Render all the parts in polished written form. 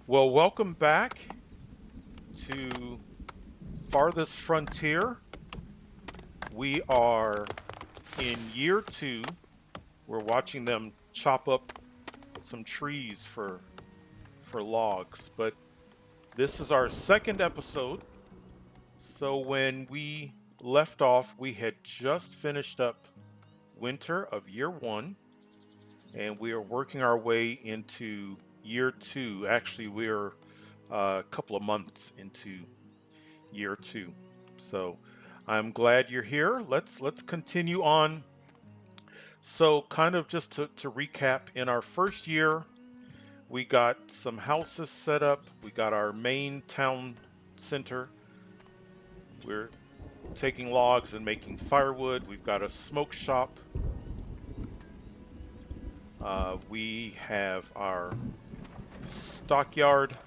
Well, welcome back to Farthest Frontier. We are in year two. We're watching them chop up some trees for logs, but this is our second episode. So when we left off, we had just finished up winter of year one, and we are working our way into year two. Actually, we're a couple of months into year two. So I'm glad you're here. Let's continue on. So kind of just to recap, in our first year, we got some houses set up. We got our main town center. We're taking logs and making firewood. We've got a smoke shop. We have our stockyard.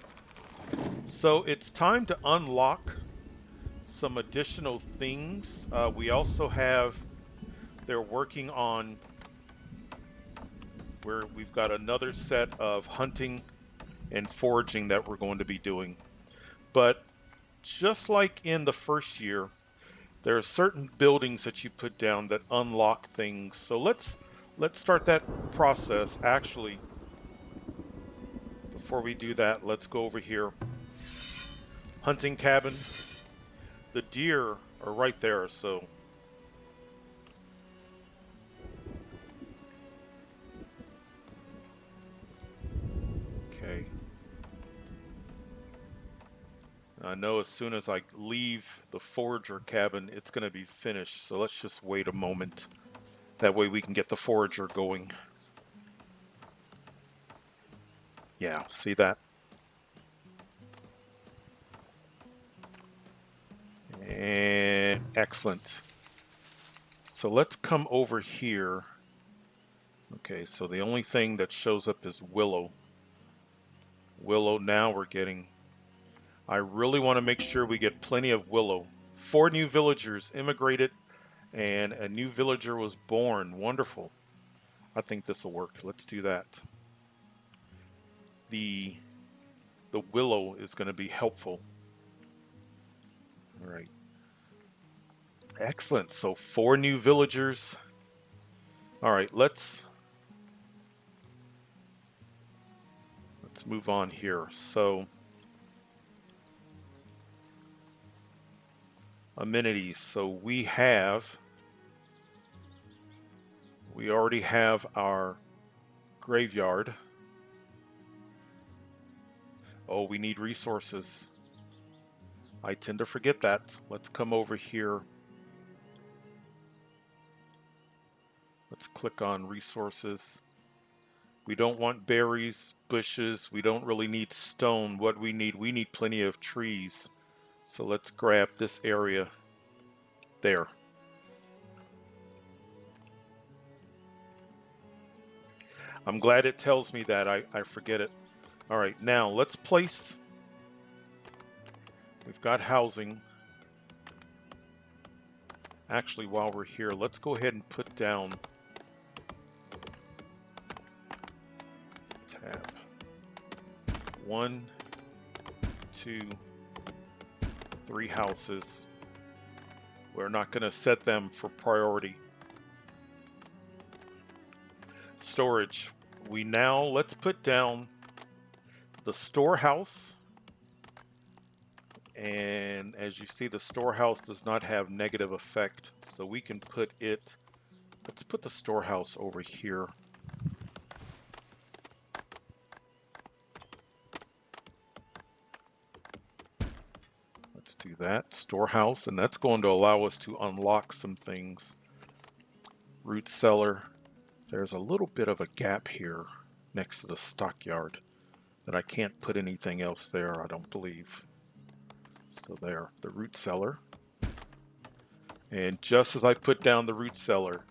So it's time to unlock some additional things. We also have, they're working on where we've got another set of hunting and foraging that we're going to be doing. But just like in the first year, there are certain buildings that you put down that unlock things. So let's start that process. Actually, before we do that, let's go over here. Hunting cabin. The deer are right there, so okay. I know as soon as I leave the forager cabin, it's going to be finished. So let's just wait a moment. That way we can get the forager going. Yeah, see that? And excellent. So let's come over here. Okay, so the only thing that shows up is willow. Willow now we're getting. I really want to make sure we get plenty of willow. 4 new villagers immigrated and a new villager was born. Wonderful. I think this will work. Let's do that. The the willow is going to be helpful. All right. Excellent. So 4 new villagers. All right, let's move on here. So amenities. So we already have our graveyard. Oh, we need resources. I tend to forget that. Let's come over here. Let's click on resources. We don't want berries, bushes. We don't really need stone. What we need plenty of trees. So let's grab this area there. I'm glad it tells me that. I forget it. All right, now let's place. We've got housing. Actually, while we're here, let's go ahead and put down tab. 1, 2, 3 houses. We're not going to set them for priority. Storage. Let's put down the storehouse. And as you see, the storehouse does not have negative effect. So we can put it, let's put the storehouse over here. Let's do that, storehouse, and that's going to allow us to unlock some things. Root cellar. There's a little bit of a gap here next to the stockyard that I can't put anything else there, I don't believe. So there, the root cellar. And just as I put down the root cellar,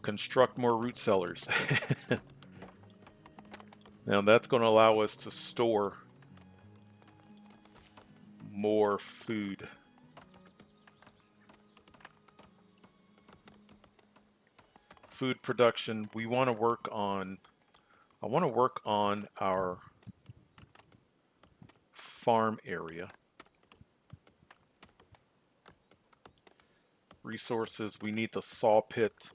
construct more root cellars. Now that's going to allow us to store more food. Food production, I want to work on our farm area. Resources, we need the saw pit.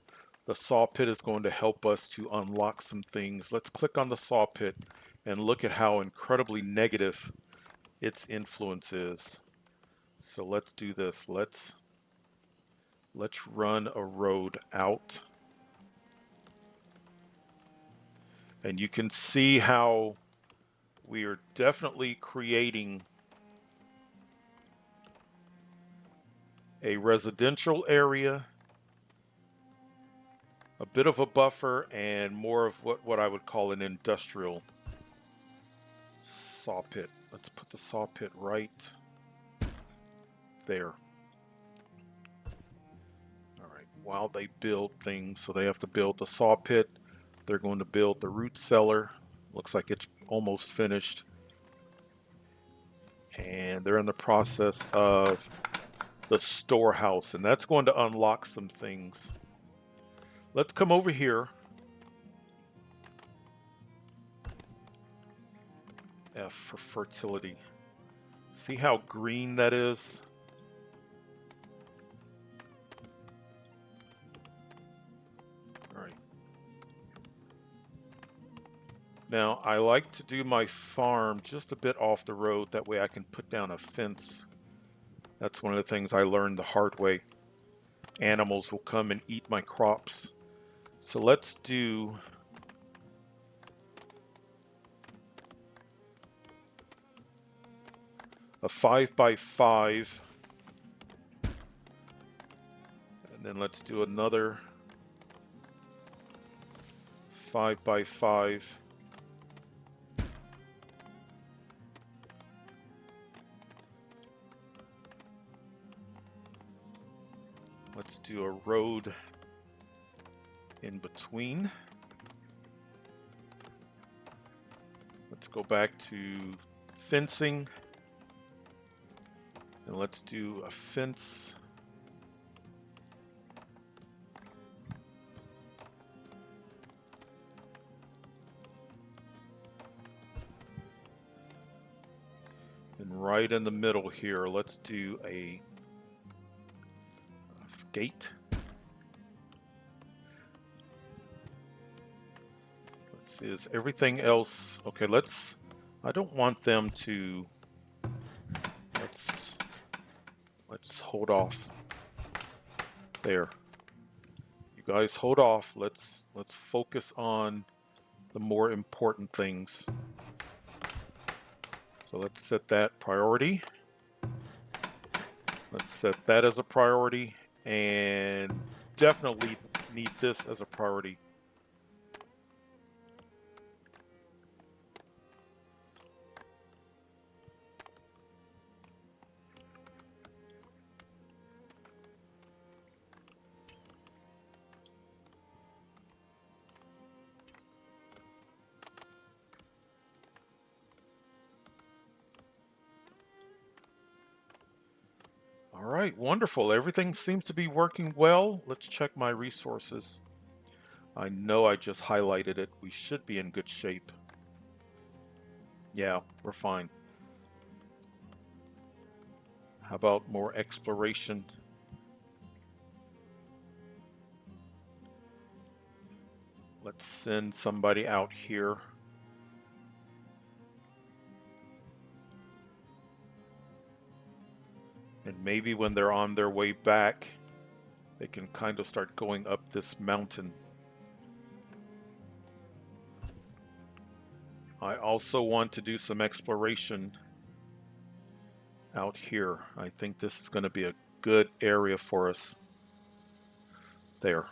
The saw pit is going to help us to unlock some things. Let's click on the saw pit and look at how incredibly negative its influence is. So let's do this. Let's run a road out. And you can see how we are definitely creating a residential area, a bit of a buffer, and more of what I would call an industrial saw pit. Let's put the saw pit right there. All right, while they build things, so they have to build the saw pit, they're going to build the root cellar. Looks like it's almost finished. And they're in the process of the storehouse, and that's going to unlock some things. Let's come over here. F for fertility. See how green that is? All right. Now, I like to do my farm just a bit off the road. That way I can put down a fence. That's one of the things I learned the hard way. Animals will come and eat my crops. So let's do a 5x5. And then let's do another 5x5. Let's do a road in between. Let's go back to fencing. And let's do a fence. And right in the middle here, let's do a gate. Let's see, is everything else okay? I don't want them to, let's hold off there. You guys hold off. Let's focus on the more important things. So let's set that priority. Let's set that as a priority, and definitely need this as a priority. All right, wonderful. Everything seems to be working well. Let's check my resources. I know I just highlighted it. We should be in good shape. Yeah, we're fine. How about more exploration? Let's send somebody out here. And maybe when they're on their way back, they can kind of start going up this mountain. I also want to do some exploration out here. I think this is going to be a good area for us. There.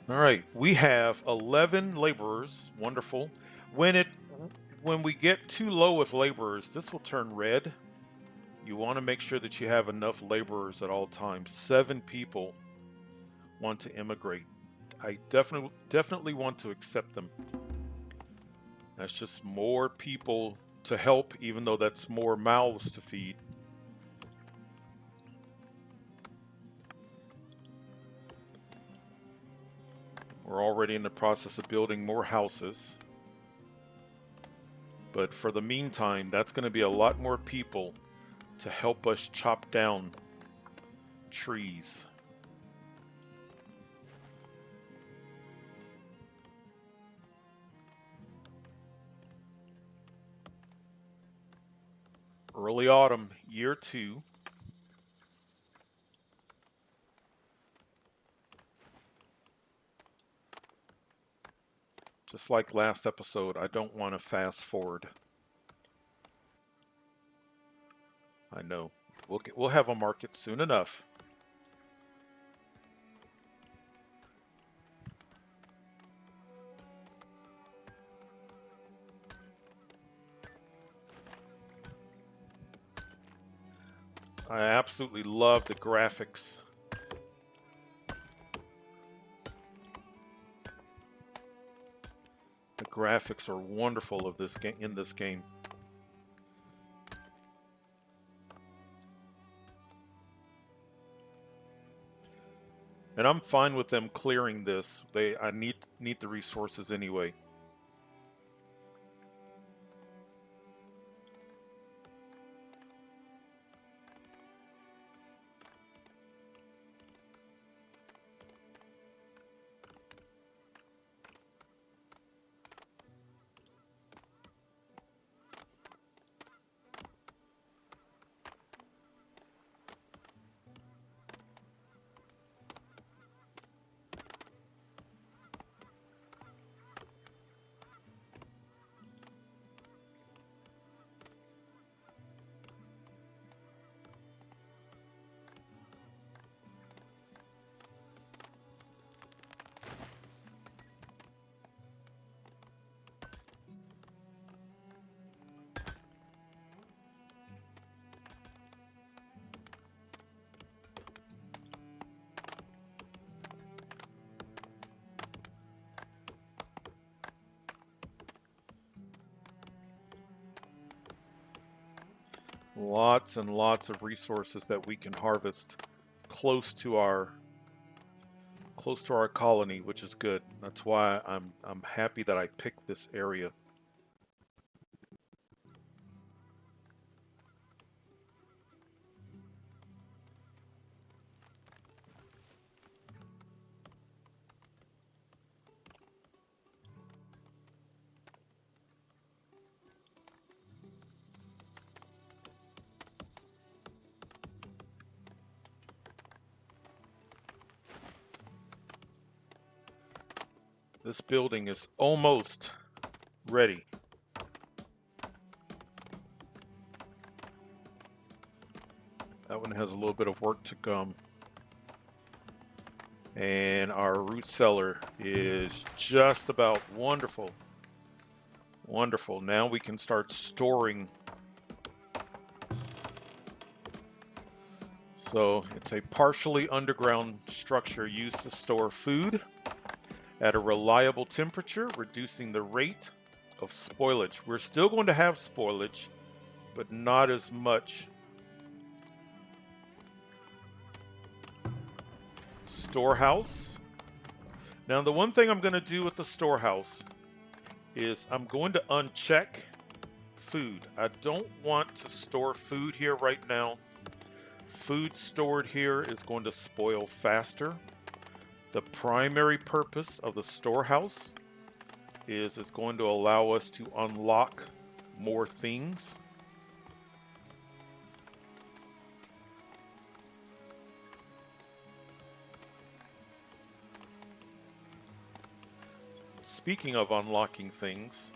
All right, we have 11 laborers. Wonderful. When we get too low with laborers, this will turn red. You want to make sure that you have enough laborers at all times. 7 people want to immigrate. I definitely want to accept them. That's just more people to help, even though that's more mouths to feed. We're already in the process of building more houses. But for the meantime, that's going to be a lot more people to help us chop down trees. Early autumn, year 2. Just like last episode, I don't want to fast forward. I know. We'll have a market soon enough. I absolutely love the graphics. The graphics are wonderful of this game in this game. And I'm fine with them clearing this. I need the resources anyway. Lots and lots of resources that we can harvest close to our colony, which is good. That's why I'm happy that I picked this area. This building is almost ready. That one has a little bit of work to come. And our root cellar is just about wonderful. Wonderful. Now we can start storing. So it's a partially underground structure used to store food at a reliable temperature, reducing the rate of spoilage. We're still going to have spoilage, but not as much. Storehouse. Now, the one thing I'm going to do with the storehouse is I'm going to uncheck food. I don't want to store food here right now. Food stored here is going to spoil faster. The primary purpose of the storehouse is it's going to allow us to unlock more things. Speaking of unlocking things,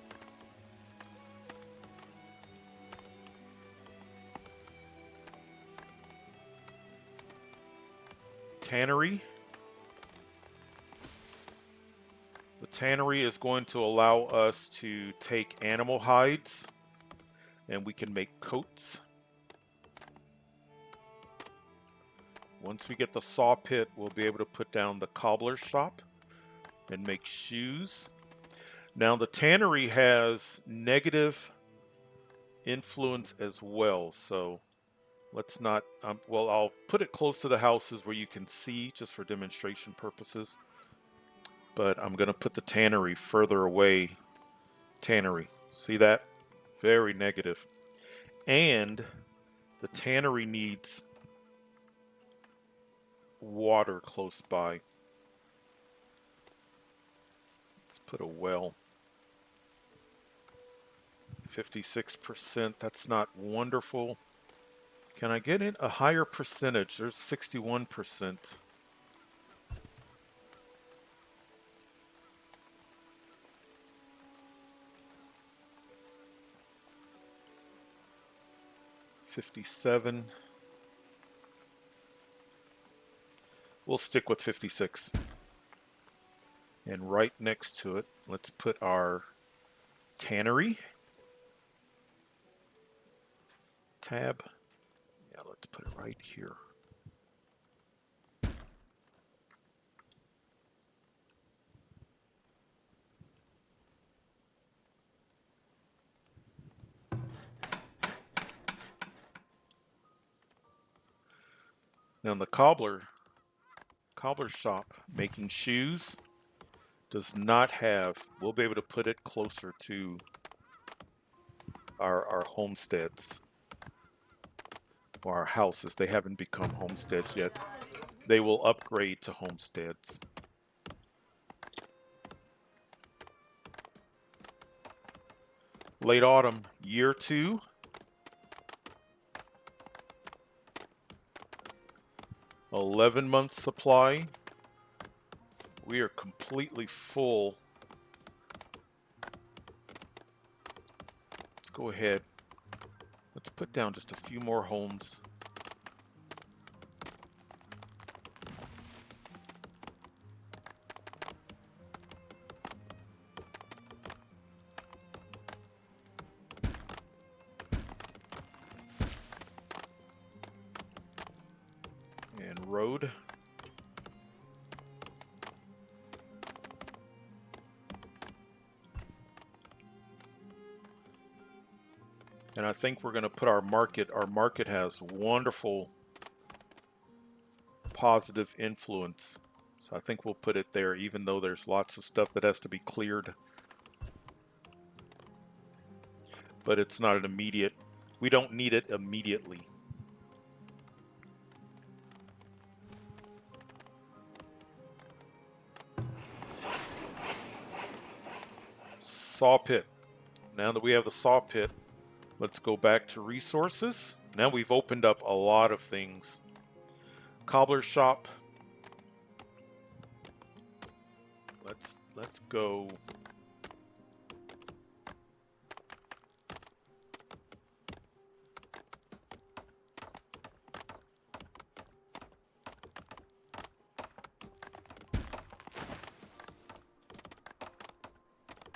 tannery. The tannery is going to allow us to take animal hides and we can make coats. Once we get the saw pit, we'll be able to put down the cobbler's shop and make shoes. Now the tannery has negative influence as well. So let's not, well, I'll put it close to the houses where you can see just for demonstration purposes. But I'm going to put the tannery further away. Tannery. See that? Very negative. And the tannery needs water close by. Let's put a well. 56%. That's not wonderful. Can I get in a higher percentage? There's 61%. $57. We'll stick with 56. And right next to it, let's put our tannery tab. Yeah, let's put it right here. Now the cobbler shop making shoes does not have, we'll be able to put it closer to our homesteads or our houses. They haven't become homesteads yet. They will upgrade to homesteads. Late autumn, year 2. $11-month supply. We are completely full. Let's go ahead. Let's put down just a few more homes. And road. And I think we're going to put our market. Our market has wonderful positive influence. So I think we'll put it there, even though there's lots of stuff that has to be cleared. But it's not an immediate, we don't need it immediately. Saw pit. Now that we have the saw pit, let's go back to resources. Now we've opened up a lot of things. Cobbler shop. Let's go.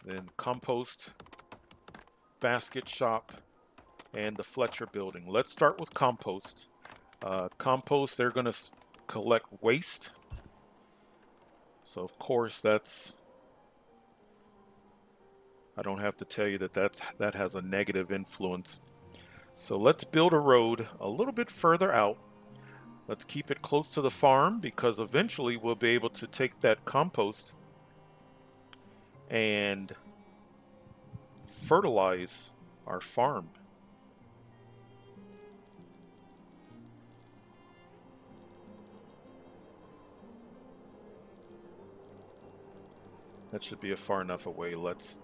Then compost, basket shop, and the Fletcher building. Let's start with compost. Compost, they're going to collect waste. So of course that's, I don't have to tell you that has a negative influence. So let's build a road a little bit further out. Let's keep it close to the farm because eventually we'll be able to take that compost and fertilize our farm. That should be a far enough away. Let's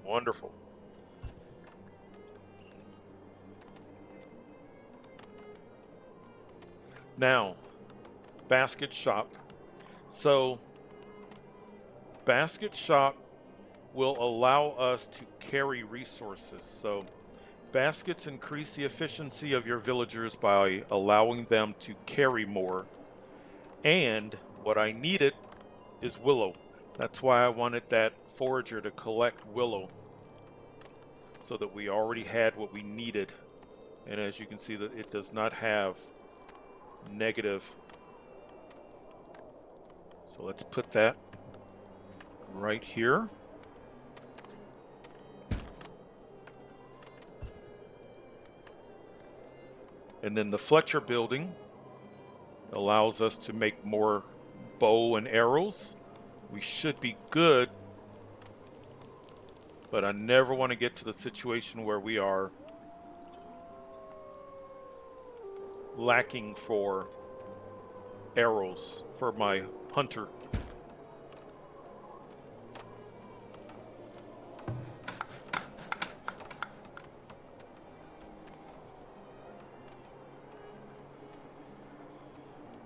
wonderful. Now, basket shop. So, basket shop will allow us to carry resources. So, baskets increase the efficiency of your villagers by allowing them to carry more. And what I needed is willow. That's why I wanted that forager to collect willow, so that we already had what we needed. And as you can see, that it does not have negative. So let's put that right here. And then the Fletcher building allows us to make more bow and arrows. We should be good, but I never want to get to the situation where we are lacking for arrows for my hunter.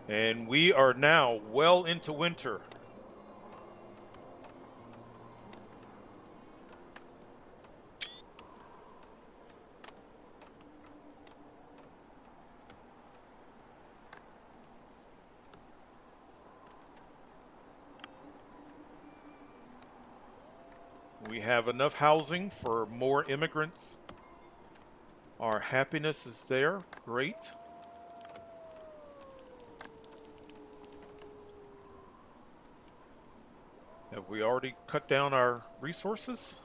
And we are now well into winter. We have enough housing for more immigrants. Our happiness is there. Great. Have we already cut down our resources?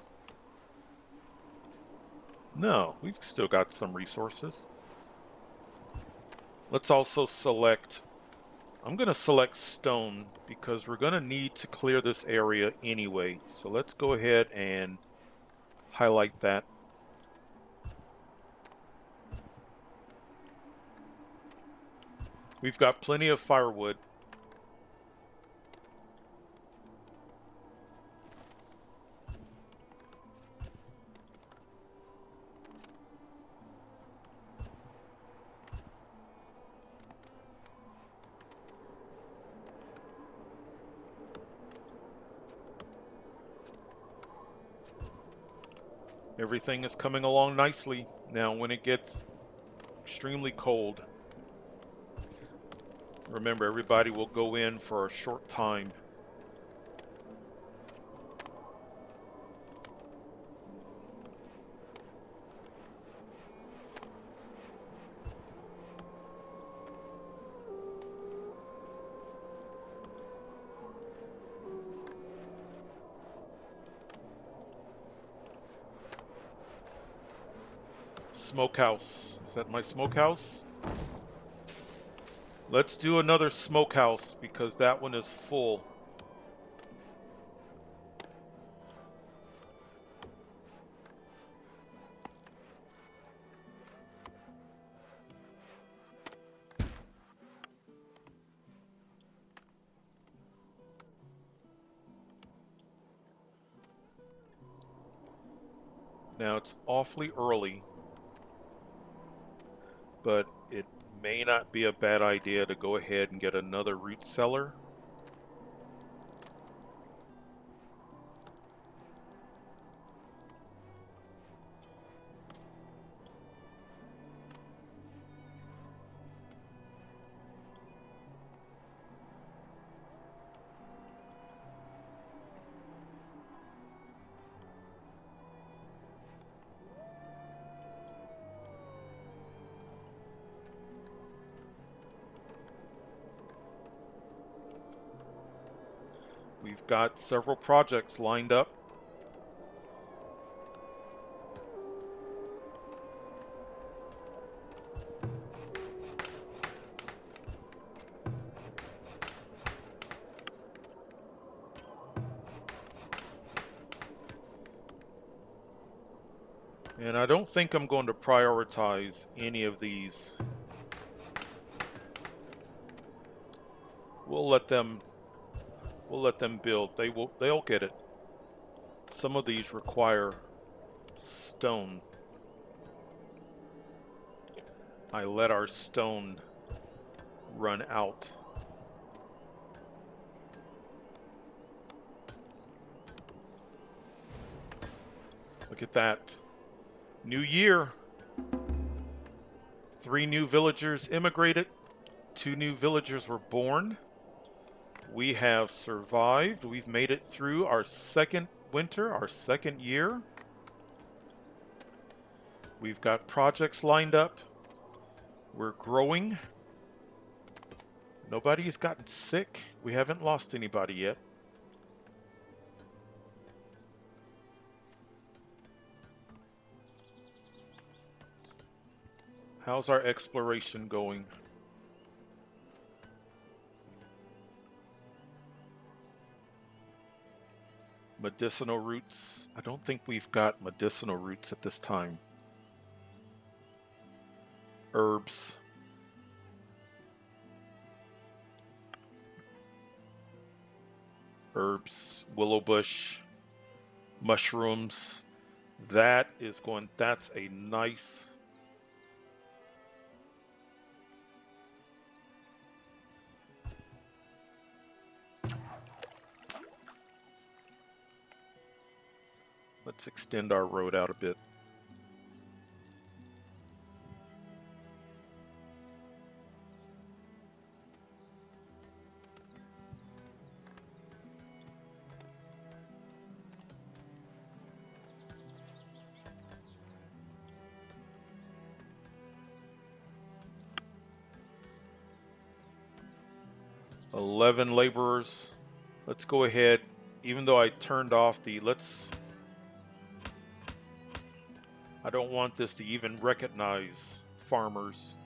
No, we've still got some resources. Let's also select, I'm going to select stone because we're going to need to clear this area anyway. So let's go ahead and highlight that. We've got plenty of firewood. Everything is coming along nicely. Now, when it gets extremely cold, remember, everybody will go in for a short time. Smokehouse. Is that my smokehouse? Let's do another smokehouse because that one is full. Now it's awfully early, but it may not be a bad idea to go ahead and get another root cellar. We've got several projects lined up. And I don't think I'm going to prioritize any of these. We'll let them build. They'll get it. Some of these require stone. I let our stone run out. Look at that. New year. 3 new villagers immigrated. 2 new villagers were born. We have survived. We've made it through our second winter, our second year. We've got projects lined up. We're growing. Nobody's gotten sick. We haven't lost anybody yet. How's our exploration going? Medicinal roots. I don't think we've got medicinal roots at this time. Herbs. Herbs. Willow bush. Mushrooms. That's a nice. Let's extend our road out a bit. $11 laborers. Let's go ahead, even though I turned off I don't want this to even recognize farmers.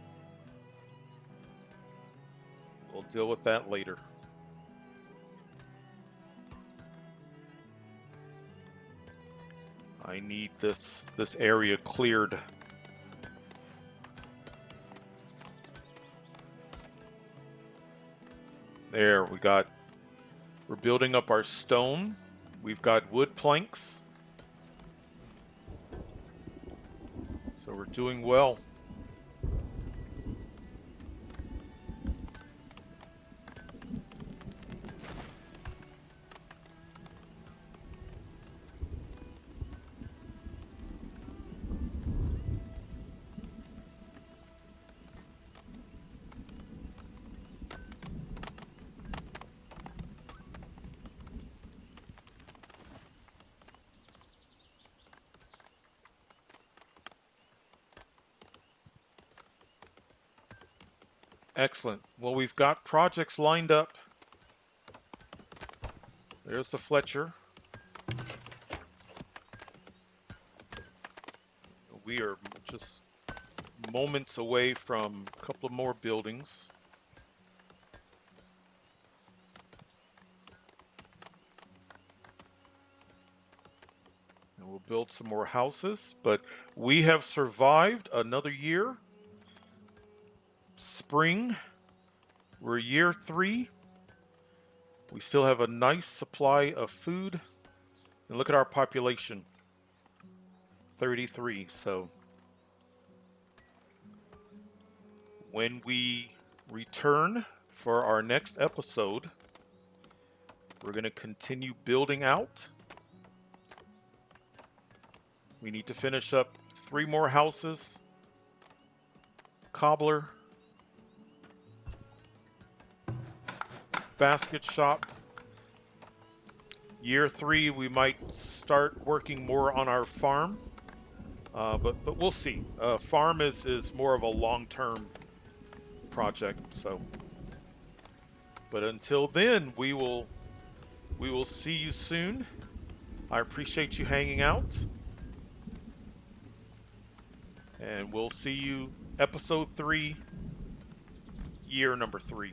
We'll deal with that later. I need this area cleared. There, we're building up our stone. We've got wood planks. So we're doing well. Excellent. Well, we've got projects lined up. There's the Fletcher. We are just moments away from a couple of more buildings. And we'll build some more houses, but we have survived another year. Spring, we're year 3. We still have a nice supply of food. And look at our population, 33. So when we return for our next episode, we're going to continue building out. We need to finish up 3 more houses, cobbler, basket shop. Year 3, we might start working more on our farm, but we'll see. Farm is more of a long-term project. So, but until then, we will see you soon. I appreciate you hanging out, and we'll see you episode 3, year number 3.